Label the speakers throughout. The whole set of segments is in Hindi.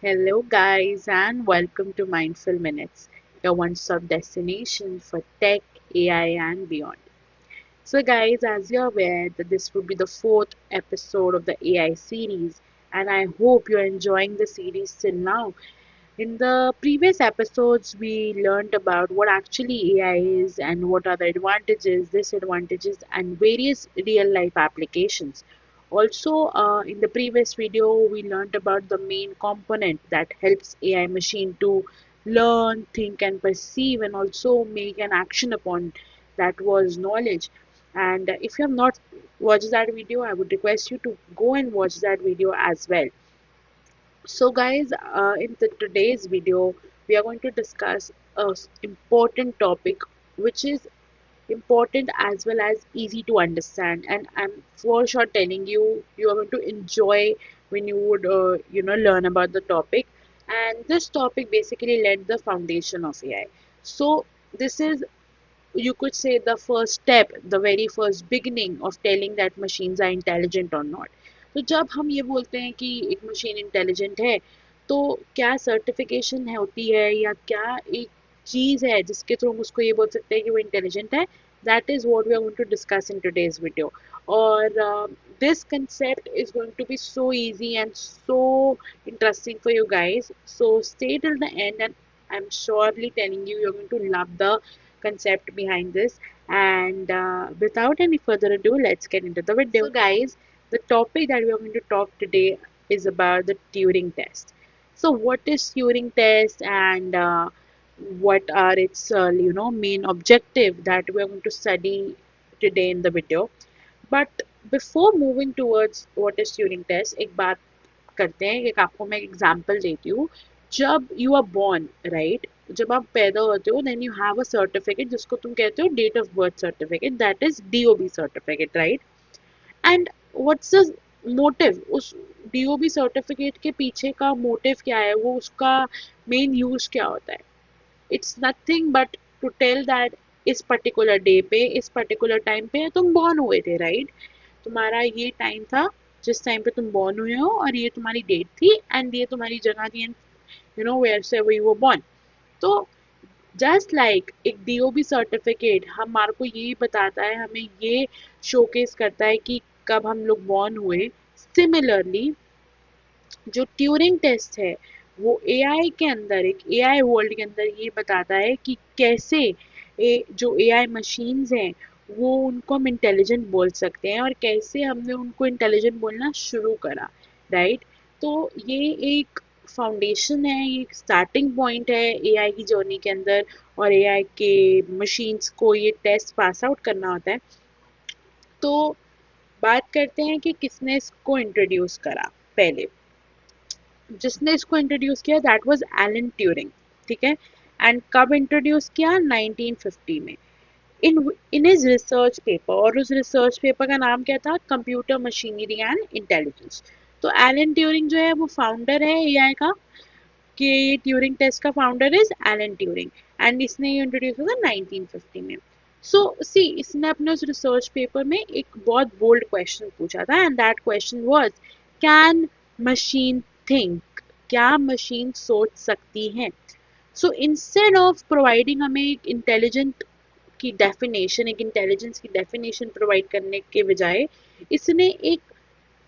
Speaker 1: Hello, guys, and welcome to Mindful Minutes, your one stop destination for tech, AI, and beyond. So, guys, as you're aware, that this will be the fourth episode of the AI series, and I hope you're enjoying the series till now. In the previous episodes, we learned about what actually AI is and what are the advantages, disadvantages, and various real life applications. Also, in the previous video, we learned about the main component that helps AI machine to learn, think, and perceive, and also make an action upon that was knowledge. And if you have not watched that video, I would request you to go and watch that video as well. So, guys, in today's video, we are going to discuss a important topic, which is important as well as easy to understand. And I'm for sure telling you, you are going to enjoy when you would, learn about the topic. And this topic basically laid the foundation of AI. So, this is, you could say, the first step, the very first beginning of telling that machines are intelligent or not. तो जब हम ये बोलते हैं कि एक मशीन इंटेलिजेंट है, तो क्या सर्टिफिकेशन है होती है या क्या एक चीज है जिसके थ्रू हम उसको ये बोल सकते हैं कि वो इंटेलिजेंट है? That is what we are going to discuss in today's video. Or this concept is going to be so easy and so interesting for you guys. So stay till the end, and I'm surely telling you, you're going to love the concept behind this. And without any further ado, let's get into the video. So, guys, the topic that we are going to talk today is about the Turing test. So, what is Turing test, and what are its main objective that we are going to study today in the video. But before moving towards what is Turing test, एक बात करते हैं, एक आपको मैं एग्जांपल देती हूँ. जब यू आर बॉर्न, राइट, जब आप पैदा होते हो, then you have a certificate जिसको तुम कहते हो date of birth certificate, that is DOB certificate, right. And what's the motive, उस डीओबी सर्टिफिकेट के पीछे का मोटिव क्या है, वो उसका मेन यूज क्या होता है? It's nothing but to tell that इस पर्टिकुलर डे पे, इस पर्टिकुलर टाइम पे तुम बॉर्न हुए थे, राइट. तुम्हारा ये टाइम था जिस टाइम पे तुम बॉर्न हुए हो, और ये तुम्हारी डेट थी, एंड ये तुम्हारी जगह थी, एंड वेयर से वी वर बॉर्न. तो जस्ट लाइक एक डीओबी सर्टिफिकेट हमारे को ये बताता है, हमें ये शोकेस करता है कि कब हम लोग बॉर्न हुए. सिमिलरली, जो ट्यूरिंग टेस्ट है, वो एआई के अंदर, एक एआई वर्ल्ड के अंदर ये बताता है कि कैसे जो एआई मशीन्स हैं, वो उनको हम इंटेलिजेंट बोल सकते हैं, और कैसे हमने उनको इंटेलिजेंट बोलना शुरू करा, राइट. तो ये एक फाउंडेशन है, ये एक स्टार्टिंग पॉइंट है एआई की जर्नी के अंदर, और एआई के मशीन्स को ये टेस्ट पास आउट करना होता है. तो बात करते हैं कि किसने इसको इंट्रोड्यूस करा. पहले जिसने इसको इंट्रोड्यूस किया, दैट वाज एलन ट्यूरिंग, ठीक है. एंड कब इंट्रोड्यूस किया? 1950 में, इन इन हिज रिसर्च पेपर. और उस रिसर्च पेपर का नाम क्या था? Computer machinery and intelligence. तो एलन ट्यूरिंग जो है वो फाउंडर है एआई का, कि ये ट्यूरिंग टेस्ट का founder is Alan Turing. And इसने ये इंट्रोड्यूस हुआ 1950 में. सो सी, इसने अपने उस रिसर्च पेपर में एक बहुत बोल्ड क्वेश्चन पूछा था, and that question was, can machine think? क्या मशीन सोच सकती है? सो इंस्टेड ऑफ प्रोवाइडिंग हमें एक इंटेलिजेंट की डेफिनेशन, एक इंटेलिजेंस की डेफिनेशन प्रोवाइड करने के बजाय, इसने एक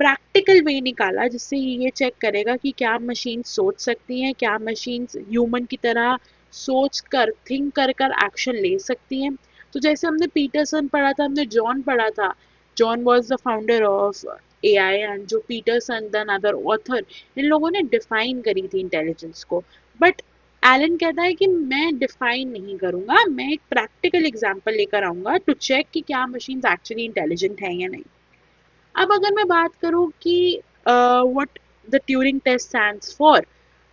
Speaker 1: प्रैक्टिकल वे निकाला जिससे ये चेक करेगा कि क्या मशीन सोच सकती हैं, क्या मशीन ह्यूमन की तरह सोच कर, थिंक कर कर एक्शन ले सकती हैं. तो जैसे हमने पीटरसन पढ़ा था, हमने जॉन पढ़ा था. John was the founder of AI, and जो पीटरसन द अदर ऑथर, इन लोगों ने डिफाइन करी थी इंटेलिजेंस को. बट एलन कहता है कि मैं डिफाइन नहीं करूंगा, मैं एक प्रैक्टिकल एग्जांपल लेकर आऊंगा टू चेक कि क्या मशीन्स एक्चुअली इंटेलिजेंट हैं या नहीं. अब अगर मैं बात करूं कि what the Turing test stands for,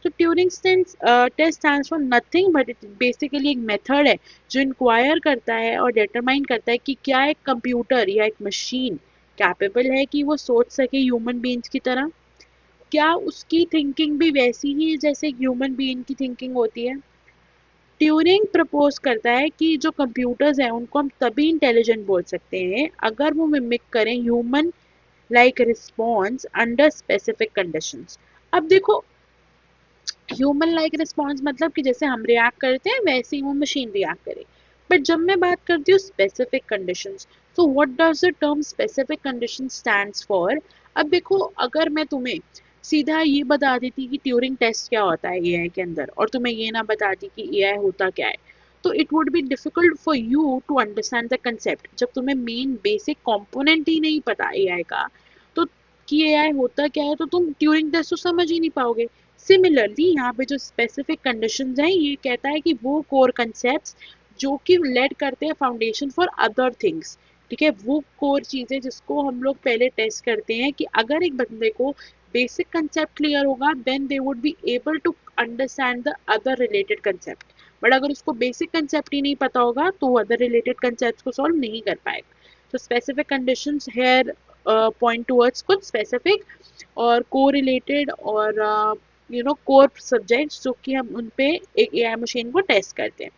Speaker 1: तो Turing test stands for nothing but it basically एक मेथड है जो इंक्वायर करता है और डिटरमाइन करता है कि क्या एक कंप्यूटर या एक मशीन कैपेबल है कि वो सोच सके ह्यूमन बीइंग्स की तरह. क्या उसकी थिंकिंग भी वैसी ही है जैसे ह्यूमन बीइंग की थिंकिंग होती है. ट्यूरिंग प्रपोज करता है कि जो कंप्यूटर्स हैं उनको हम तभी इंटेलिजेंट बोल सकते हैं अगर वो मिमिक करें human like response under specific conditions. अब देखो, ह्यूमन लाइक रिस्पॉन्स मतलब कि जैसे हम रिएक्ट करते हैं वैसे ही वो मशीन रिएक्ट करे। बट जब मैं बात करती हूँ स्पेसिफिक कंडीशंस, तो what does the term specific condition stands for. अब देखो, अगर मैं तुम्हें सीधा ये बता देती कि ट्यूरिंग टेस्ट क्या होता है एआई के अंदर, और तुम्हें ये ना बताती कि एआई होता क्या है, तो it would be difficult for you to understand the concept. जब तुम्हें मेन बेसिक कंपोनेंट ही नहीं पता एआई का, तो कि एआई होता क्या है, तो तुम ट्यूरिंग टेस्ट तो समझ ही नहीं पाओगे। सिमिलरली यहाँ पे जो स्पेसिफिक कंडीशंस हैं, ये कहता है कि वो कोर कंसेप्ट्स जो कि लेड करते हैं फाउंडेशन फॉर अदर थिंग्स। ठीक है, वो कोर चीजें जिसको हम लोग पहले टेस्ट करते हैं कि अगर एक बंदे को बेसिक कंसेप्ट क्लियर होगा, then they would be able to understand the other related concept. But अगर उसको बेसिक कंसेप्ट ही नहीं पता होगा, तो वो अदर रिलेटेड कंसेप्ट को सॉल्व नहीं कर पाएगा। तो specific conditions here point towards कुछ स्पेसिफिक और को रिलेटेड और कोर सब्जेक्ट्स जो कि हम उन पे एक एआई मशीन को टेस्ट करते हैं।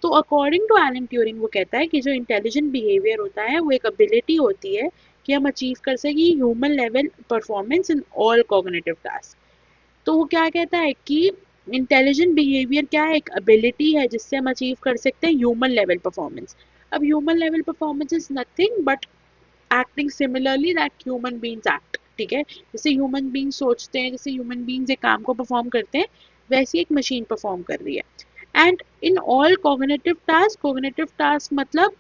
Speaker 1: तो अकॉर्डिंग टू एलन ट्यूरिंग, वो कहता है कि जो इंटेलिजेंट बिहेवियर होता है वो एक एबिलिटी होती है कि हम अचीव कर सके human level performance in all cognitive task. तो वो क्या कहता है कि इंटेलिजेंट बिहेवियर क्या है, एक एबिलिटी है जिससे हम अचीव कर सकते हैं ह्यूमन लेवल परफॉर्मेंस। अब human level performance is nothing but acting similarly that human beings act. ठीक है, जैसे ह्यूमन बीइंग सोचते हैं, जैसे ह्यूमन बीइंग्स एक काम को परफॉर्म करते हैं, वैसे एक मशीन परफॉर्म कर रही है। And in all cognitive task मतलब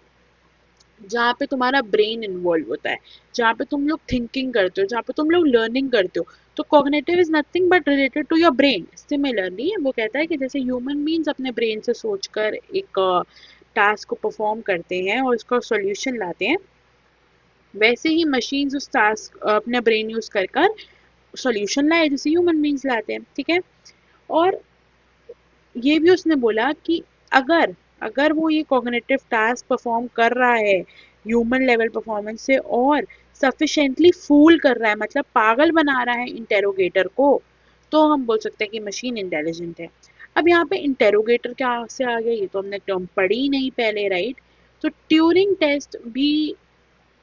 Speaker 1: जहाँ पे तुम्हारा ब्रेन इन्वॉल्व होता है, जहाँ पे तुम लोग थिंकिंग करते हो, जहाँ पे तुम लोग लर्निंग करते हो, तो cognitive is nothing but related to your brain. Similarly वो कहता है कि जैसे ह्यूमन बीइंग्स अपने ब्रेन से सोचकर एक टास्क को परफॉर्म करते हैं और उसका सॉल्यूशन लाते हैं, वैसे ही मशीन्स उस टास्क अपने ब्रेन यूज कर कर सॉल्यूशन लाए जैसे ह्यूमन बीइंग्स लाते हैं। ठीक है, और ये भी उसने बोला कि अगर अगर वो ये कॉग्निटिव टास्क परफॉर्म कर रहा है ह्यूमन लेवल परफॉर्मेंस से और सफिशेंटली फूल कर रहा है, मतलब पागल बना रहा है इंटेरोगेटर को, तो हम बोल सकते हैं कि मशीन इंटेलिजेंट है। अब यहाँ पे इंटेरोगेटर क्या से आ गया, ये तो हमने टर्म पढ़ी ही नहीं पहले, राइट। तो ट्यूरिंग टेस्ट भी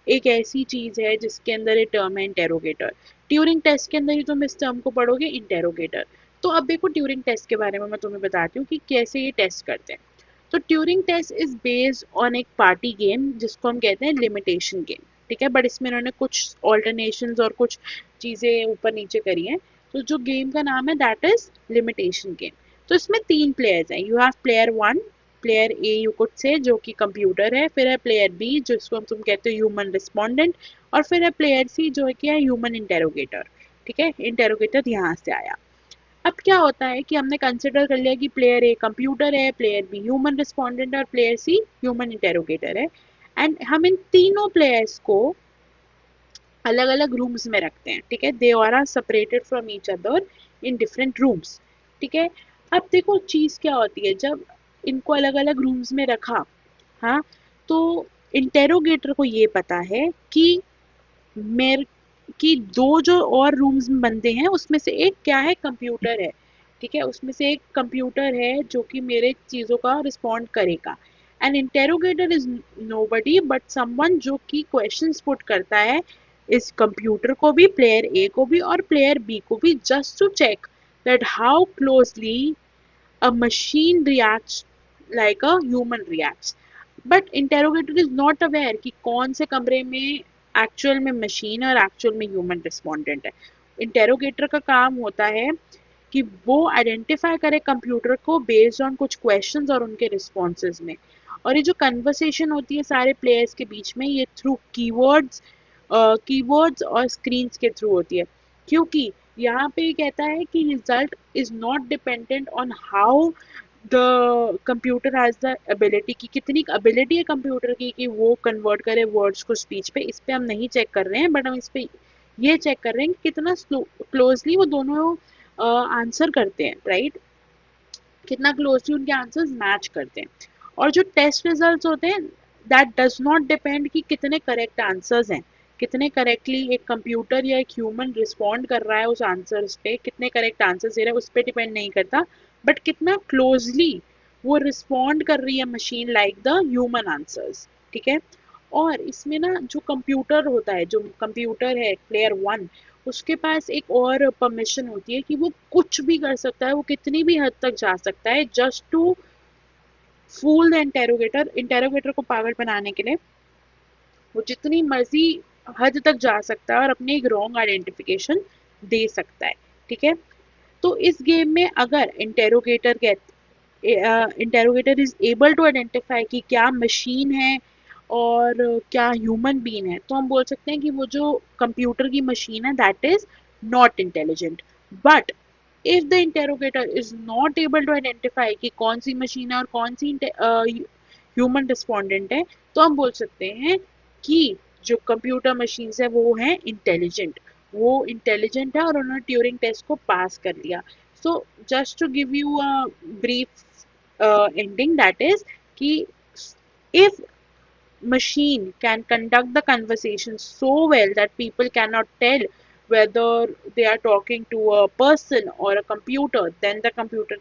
Speaker 1: एक ऐसी चीज है जिसके अंदर ये टर्म है इंटेरोगेटर। ट्यूरिंग टेस्ट के अंदर ही तुम इस टर्म को पढ़ोगे इंटेरोगेटर। तो अब देखो ट्यूरिंग टेस्ट के बारे में मैं तुम्हें बताती हूँ कि कैसे ये टेस्ट करते हैं। तो Turing test is based on एक पार्टी गेम जिसको हम कहते हैं लिमिटेशन गेम। ठीक है, बट इसमें इन्होंने कुछ ऑल्टरनेशंस और कुछ चीजें ऊपर नीचे करी हैं। तो जो गेम का नाम है दैट इज लिमिटेशन गेम। तो इसमें 3 प्लेयर्स हैं, you have player 1, player A you could say जो कि कंप्यूटर है, फिर है प्लेयर बी जिसको तुम कहते हो ह्यूमन रिस्पोंडेंट, और फिर है प्लेयर सी जो है कि है ह्यूमन इंटेरोगेटर। ठीक है, इंटेरोगेटर यहाँ से आया। अब क्या होता है कि हमने कंसिडर कर लिया कि प्लेयर ए कंप्यूटर है, प्लेयर बी ह्यूमन रिस्पोंडेंट और प्लेयर सी ह्यूमन इंटेरोगेटर है। एंड हम इन तीनों प्लेयर्स को अलग अलग रूम्स में रखते हैं। ठीक है, they are separated from each other in different rooms. ठीक है, अब देखो चीज क्या होती है, जब इनको अलग अलग रूम्स में रखा, हाँ, तो इंटेरोगेटर को ये पता है कि मेरे कि दो जो और रूम्स में बंदे हैं उसमें से एक क्या है, कंप्यूटर है। ठीक है, उसमें से एक कंप्यूटर है जो कि मेरे चीजों का रिस्पॉन्ड करेगा। An interrogator is nobody but someone जो कि क्वेश्चंस पुट करता है इस कंप्यूटर को भी, प्लेयर ए को भी और प्लेयर बी को भी, just to check that how closely a machine reacts like a human reacts. But interrogator is not aware कि कौन से कमरे में एक्चुअल में मशीन और एक्चुअल में ह्यूमन रिस्पोंडेंट है। इंटेरोगेटर का काम होता है कि वो आइडेंटिफाई करे कंप्यूटर को बेस्ड ऑन कुछ क्वेश्चंस और उनके रिस्पॉन्सेज में। और ये जो कन्वर्सेशन होती है सारे प्लेयर्स के बीच में, ये थ्रू कीवर्ड्स और स्क्रीन्स के थ्रू होती है। क्योंकि यहाँ पे ये कहता है कि result is not dependent on how the computer has the ability, की कितनी एबिलिटी है कंप्यूटर की कि वो कन्वर्ट करे वर्ड्स को स्पीच पे, इस पे हम नहीं चेक कर रहे हैं, बट हम इस पे ये चेक कर रहे हैं कि कितना क्लोजली वो दोनों आंसर करते हैं, राइट, कितना क्लोजली उनके आंसर्स मैच करते हैं। और जो टेस्ट रिजल्ट्स होते हैं, दैट डज नॉट डिपेंड कि कितने करेक्ट आंसर्स हैं, कितने करेक्टली एक कंप्यूटर या एक ह्यूमन रिस्पॉन्ड कर रहा है उस आंसर्स पे, कितने करेक्ट आंसर्स दे रहा है उस पर डिपेंड नहीं करता, बट कितना क्लोजली वो रिस्पॉन्ड कर रही है machine like the human answers. ठीक है, और इसमें ना जो कंप्यूटर होता है, जो कंप्यूटर है प्लेयर 1, उसके पास एक और परमिशन होती है कि वो कुछ भी कर सकता है, वो कितनी भी हद तक जा सकता है just to fool the interrogator. Interrogator को पागल बनाने के लिए वो जितनी मर्जी हद तक जा सकता है और अपनी एक रॉन्ग आइडेंटिफिकेशन दे सकता है। ठीक है, तो इस गेम में अगर interrogator is able to identify कि क्या मशीन है और क्या ह्यूमन बीन है, तो हम बोल सकते हैं कि वो जो कंप्यूटर की मशीन है that is not intelligent. But if the interrogator is not able to identify कि कौन सी मशीन है और कौन सी ह्यूमन रिस्पोंडेंट है, तो हम बोल सकते हैं कि जो कंप्यूटर मशीन है वो है इंटेलिजेंट। वो इंटेलिजेंट है और उन्होंने ट्यूरिंग टेस्ट को पास कर लिया। So just to give you a brief ending, that is कि if machine can conduct the conversation so well that people cannot tell whether they are talking to a person or a computer, then the computer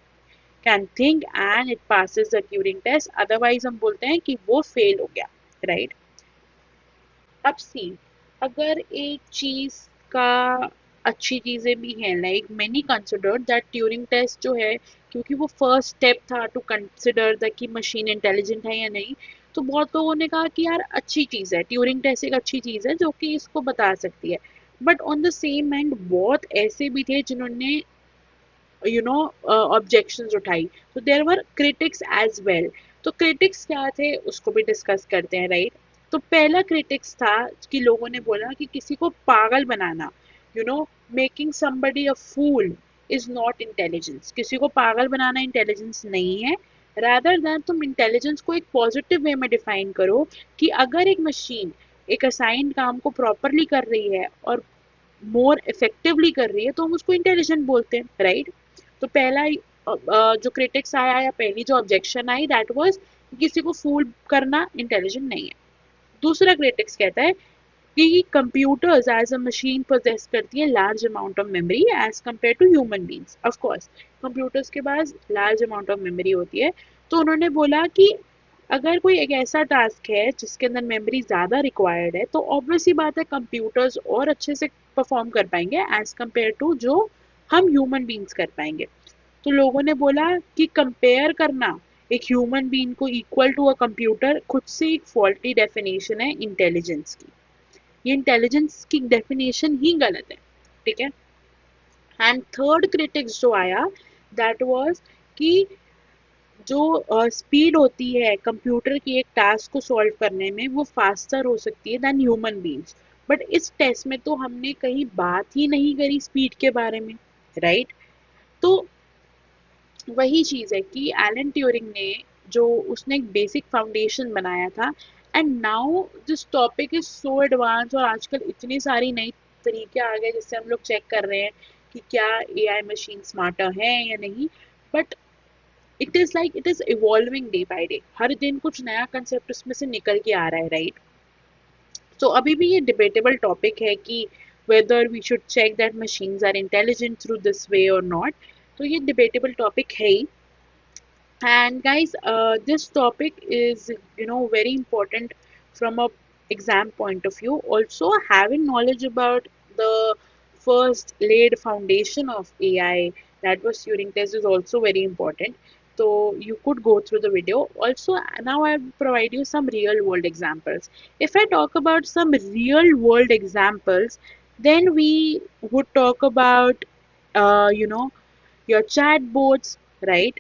Speaker 1: can think and it passes the Turing test, otherwise हम बोलते हैं कि वो fail हो गया, right? अब सी, अगर एक चीज का अच्छी चीजें भी हैं, like many consider that Turing test जो है, क्योंकि वो फर्स्ट स्टेप था टू कंसिडर द कि मशीन इंटेलिजेंट है या नहीं, तो बहुत लोगों ने कहा कि यार अच्छी चीज है, ट्यूरिंग टेस्ट एक अच्छी चीज है जो कि इसको बता सकती है। But on the same end बहुत ऐसे भी थे जिन्होंने ऑब्जेक्शंस उठाई, तो there were critics as well. तो क्रिटिक्स क्या थे उसको भी डिस्कस करते हैं, राइट? तो पहला क्रिटिक्स था कि लोगों ने बोला कि किसी को पागल बनाना, you know making somebody a fool is not intelligence. किसी को पागल बनाना इंटेलिजेंस नहीं है। रादर दैन तुम इंटेलिजेंस को एक पॉजिटिव वे में डिफाइन करो कि अगर एक मशीन एक असाइंड काम को प्रॉपरली कर रही है और मोर इफेक्टिवली कर रही है तो हम उसको इंटेलिजेंट बोलते हैं, राइट? तो पहला जो क्रिटिक्स आया या पहली जो ऑब्जेक्शन आई दैट वाज किसी को फूल करना इंटेलिजेंट नहीं है। दूसरा क्रिटिक्स कहता है कि computers as a machine possess करती है large amount of memory as compared to human beings. Of course computers के पास लार्ज अमाउंट ऑफ मेमोरी होती है। तो उन्होंने बोला कि अगर कोई एक ऐसा टास्क है जिसके अंदर मेमोरी ज़्यादा रिक्वायर्ड है तो ऑब्वियस सी बात है कंप्यूटर्स और अच्छे से परफॉर्म कर पाएंगे एज कम्पेयर टू जो हम ह्यूमन बींग्स कर पाएंगे। तो लोगों ने बोला कि कंपेयर करना एक ह्यूमन बीइंग को इक्वल टू अ कंप्यूटर खुद से एक फॉल्टी डेफिनेशन है इंटेलिजेंस की। ये इंटेलिजेंस की डेफिनेशन ही गलत है। ठीक है, एंड थर्ड क्रिटिक्स जो आया दैट वाज कि जो स्पीड होती है कंप्यूटर की एक टास्क को सॉल्व करने में वो फास्टर हो सकती है देन ह्यूमन बीइंग्स। बट इस टेस्ट में तो हमने कहीं बात ही नहीं करी स्पीड के बारे में, राइट? तो वही चीज़ है कि एलन ट्यूरिंग ने जो उसने एक बेसिक फाउंडेशन बनाया था, and now this topic is so advance और आजकल इतनी सारी नई तरीके आ गए जिससे हम लोग चेक कर रहे हैं कि क्या एआई मशीन स्मार्टर है या नहीं। But it is like it is evolving day by day, हर दिन कुछ नया कंसेप्ट उसमें से निकल के आ रहा है, राइट? तो अभी भी ये डिबेटेबल टॉपिक है कि whether we should check that machines are intelligent through this way or not। तो ये डिबेटेबल टॉपिक है ही। And guys, this topic is very important from a exam point of view. Also, having knowledge about the first laid foundation of AI, that was Turing test, is also very important. So you could go through the video. Also, now I will provide you some real world examples. If I talk about some real world examples, then we would talk about your chatbots, right?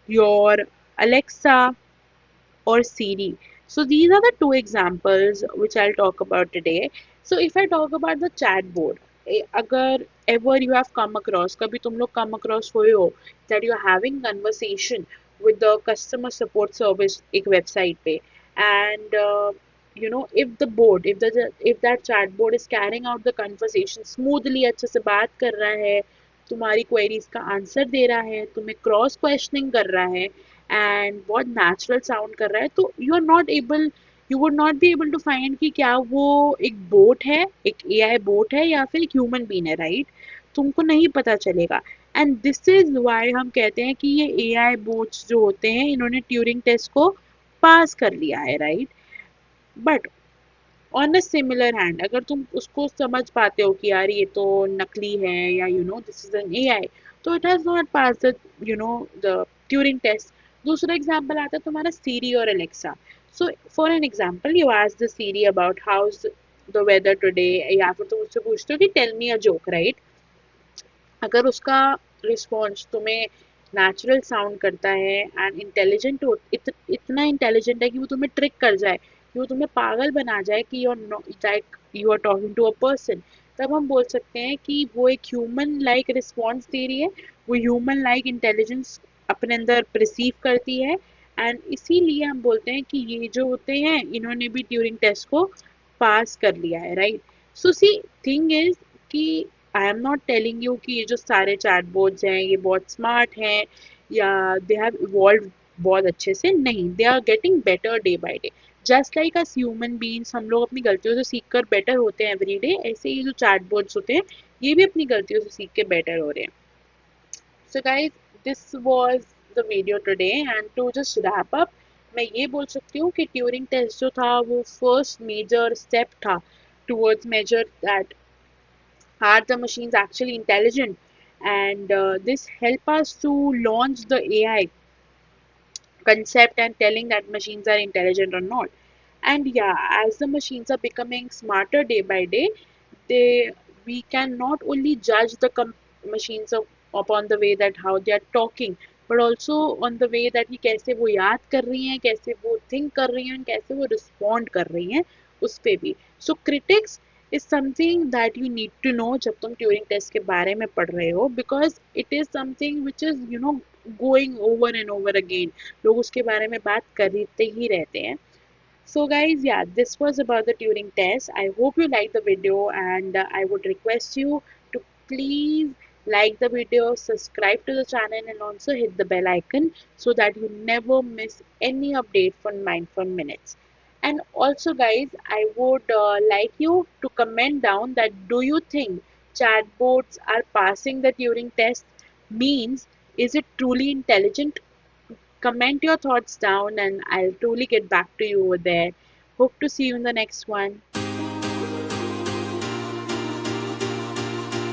Speaker 1: Your Alexa or Siri. So these are the two examples which I'll talk about today. So if I talk about the chatbot, अगर ever you have come across, कभी तुम लोग come across हुए हो that you are having conversation with the customer support service एक website पे, and if the bot, if that chatbot is carrying out the conversation smoothly, अच्छे से बात कर रहा है, तुम्हारी क्वेरीज का आंसर दे रहा है, तुम्हें क्रॉस क्वेश्चनिंग कर रहा है एंड बहुत नेचुरल साउंड कर रहा है, तो you would not be able to find कि क्या वो एक बोट है, एक एआई बोट है या फिर एक ह्यूमन बीन है, राइट? तुमको नहीं पता चलेगा। एंड दिस इज वाई हम कहते हैं कि ये एआई बोट्स जो होते हैं इन्होंने ट्यूरिंग टेस्ट को पास कर लिया है, right? But on a similar hand अगर तुम उसको समझ पाते हो कि यार ये तो नकली है या दिस इज एन एआई, तो it has not pass the the Turing test. दूसरा एग्जांपल आता है तुम्हारा सीरी और Alexa. So for an example you ask the Siri about how's the weather today, या फिर तुम उससे पूछते हो कि tell me a joke, right? अगर उसका रिस्पॉन्स तुम्हें नेचुरल साउंड करता है एंड इंटेलिजेंट हो, इतना इंटेलिजेंट है कि वो तुम्हें ट्रिक कर जाए, कि वो तुम्हें पागल बना जाए कि you are talking to a person, तब हम बोल सकते हैं कि वो एक ह्यूमन लाइक रिस्पॉन्स दे रही है, वो ह्यूमन लाइक इंटेलिजेंस अपने अंदर परसीव करती है। एंड इसीलिए हम बोलते हैं कि ये जो होते हैं इन्होंने भी ट्यूरिंग टेस्ट को पास कर लिया है, right? So see thing is कि I am not telling you कि ये जो सारे चैटबॉट्स हैं ये बहुत स्मार्ट हैं या दे हैव इवॉल्व बहुत अच्छे से, नहीं, they are getting better day by day. Just like us human beings हम लोग अपनी गलतियों से सीख कर बेटर होते हैं एवरी डे, ऐसे ही जो चैटबॉट्स होते हैं ये भी अपनी गलतियों से सीख के बेटर हो रहे हैं। So guys, this was the video today and to just wrap up, मैं ये बोल सकती हूँ कि ट्यूरिंग टेस्ट जो था वो फर्स्ट मेजर स्टेप था towards major that are the machines actually intelligent, and this help us to launch the AI concept and telling that machines are intelligent or not. And yeah, as the machines are becoming smarter day by day, they we can not only judge the machines upon the way that how they are talking, but also on the way that ये कैसे वो याद कर रही हैं, कैसे वो think कर रही हैं, कैसे वो respond कर रही हैं, उस पे भी। So critics is something that you need to know जब तुम ट्यूरिंग टेस्ट के बारे में पढ़ रहे हो, because it is something which is going over and over again, लोग उसके बारे में बात करते ही रहते हैं। So guys, yeah, this was about the Turing test. I hope you liked the video, and I would request you to please like the video, subscribe to the channel, and also hit the bell icon so that you never miss any update from Mindful Minutes. And also guys, I would like you to comment down that do you think chatbots are passing the Turing test? Means, is it truly intelligent? Comment your thoughts down and I'll truly get back to you over there. Hope to see you in the next one.